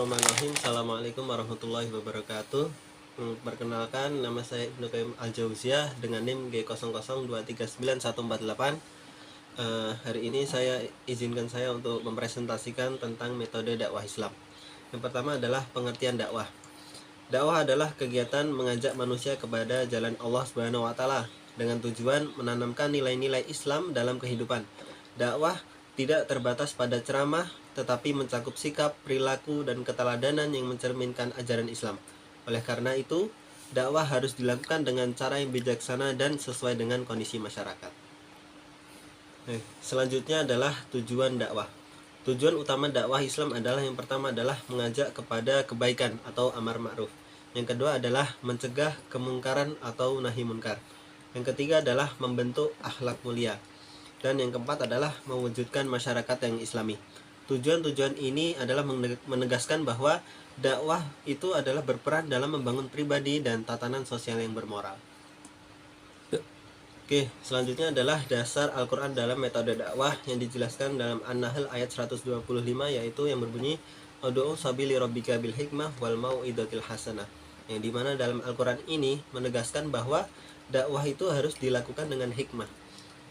Bismillahirrahmanirrahim. Assalamualaikum warahmatullahi wabarakatuh. Perkenalkan, nama saya Ibnu Qayyim Al-Jauziyah dengan NIM G00239148. Hari ini izinkan saya untuk mempresentasikan tentang metode dakwah Islam. Yang pertama adalah pengertian dakwah. Dakwah adalah kegiatan mengajak manusia kepada jalan Allah Subhanahu wa taala dengan tujuan menanamkan nilai-nilai Islam dalam kehidupan. Dakwah tidak terbatas pada ceramah, tetapi mencakup sikap, perilaku, dan keteladanan yang mencerminkan ajaran Islam. Oleh karena itu, dakwah harus dilakukan dengan cara yang bijaksana dan sesuai dengan kondisi masyarakat. Selanjutnya adalah tujuan dakwah. Tujuan utama dakwah Islam adalah yang pertama adalah mengajak kepada kebaikan atau amar ma'ruf. Yang kedua adalah mencegah kemungkaran atau nahi munkar. Yang ketiga adalah membentuk akhlak mulia. Dan yang keempat adalah mewujudkan masyarakat yang islami. Tujuan-tujuan ini adalah menegaskan bahwa dakwah itu adalah berperan dalam membangun pribadi dan tatanan sosial yang bermoral. Oke, selanjutnya adalah dasar Al-Quran dalam metode dakwah yang dijelaskan dalam An-Nahl ayat 125, yaitu yang berbunyi Ud'u sabili rabbika bil hikmah wal mau'izatil hasanah. Yang dimana dalam Al-Quran ini menegaskan bahwa dakwah itu harus dilakukan dengan hikmah,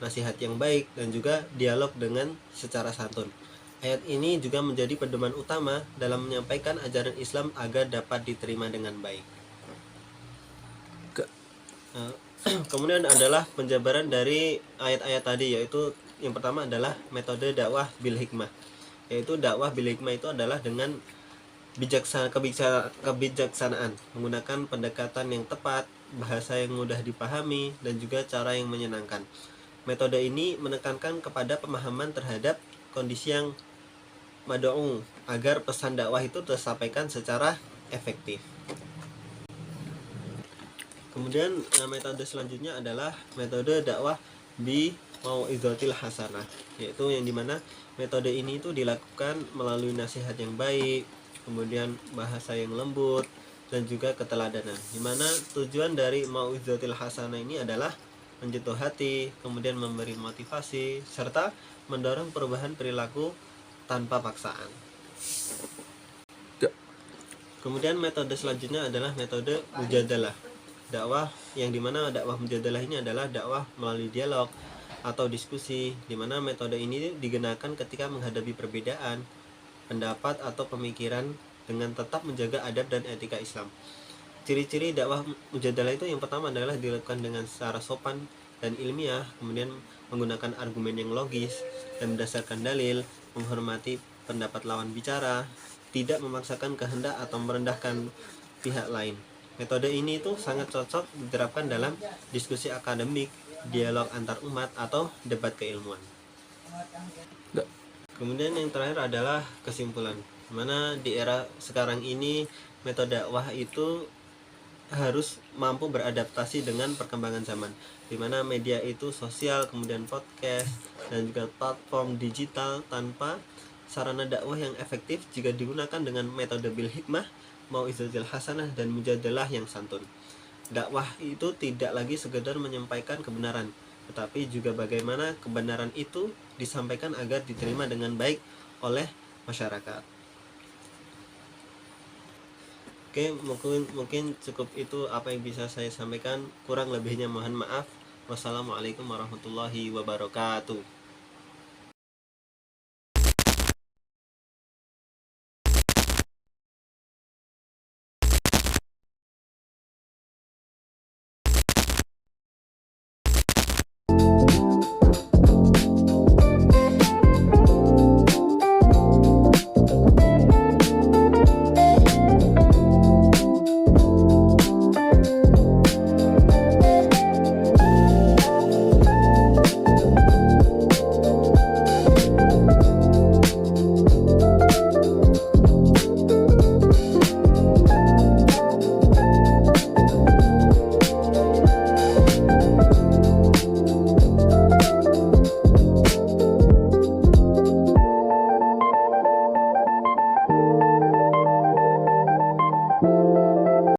nasihat yang baik, dan juga dialog dengan secara santun. Ayat ini juga menjadi pedoman utama dalam menyampaikan ajaran Islam agar dapat diterima dengan baik. Kemudian adalah penjabaran dari ayat-ayat tadi, yaitu yang pertama adalah metode dakwah bil hikmah. Yaitu dakwah bil hikmah itu adalah dengan kebijaksanaan, menggunakan pendekatan yang tepat, bahasa yang mudah dipahami, dan juga cara yang menyenangkan. Metode ini menekankan kepada pemahaman terhadap kondisi yang mad'u agar pesan dakwah itu tersampaikan secara efektif. Kemudian metode selanjutnya adalah metode dakwah bi mau'izatil hasanah, yaitu yang dimana metode ini itu dilakukan melalui nasihat yang baik, kemudian bahasa yang lembut, dan juga keteladanan. Dimana tujuan dari mau'izatil hasanah ini adalah menyentuh hati, kemudian memberi motivasi, serta mendorong perubahan perilaku tanpa paksaan. Kemudian metode selanjutnya adalah metode mujadalah. Dakwah yang dimana dakwah mujadalah ini adalah dakwah melalui dialog atau diskusi, dimana metode ini digunakan ketika menghadapi perbedaan pendapat atau pemikiran dengan tetap menjaga adab dan etika Islam. Ciri-ciri dakwah mujadalah itu yang pertama adalah dilakukan dengan secara sopan dan ilmiah, kemudian menggunakan argumen yang logis dan berdasarkan dalil, menghormati pendapat lawan bicara, tidak memaksakan kehendak atau merendahkan pihak lain. Metode ini itu sangat cocok diterapkan dalam diskusi akademik, dialog antar umat, atau debat keilmuan. Kemudian yang terakhir adalah kesimpulan, dimana di era sekarang ini metode dakwah itu harus mampu beradaptasi dengan perkembangan zaman, dimana media itu sosial, kemudian podcast, dan juga platform digital. Tanpa sarana dakwah yang efektif jika digunakan dengan metode bil hikmah, mau'izatil hasanah, dan mujadalah yang santun, dakwah itu tidak lagi sekedar menyampaikan kebenaran, tetapi juga bagaimana kebenaran itu disampaikan agar diterima dengan baik oleh masyarakat. Oke, mungkin cukup itu apa yang bisa saya sampaikan. Kurang lebihnya mohon maaf. Wassalamualaikum warahmatullahi wabarakatuh.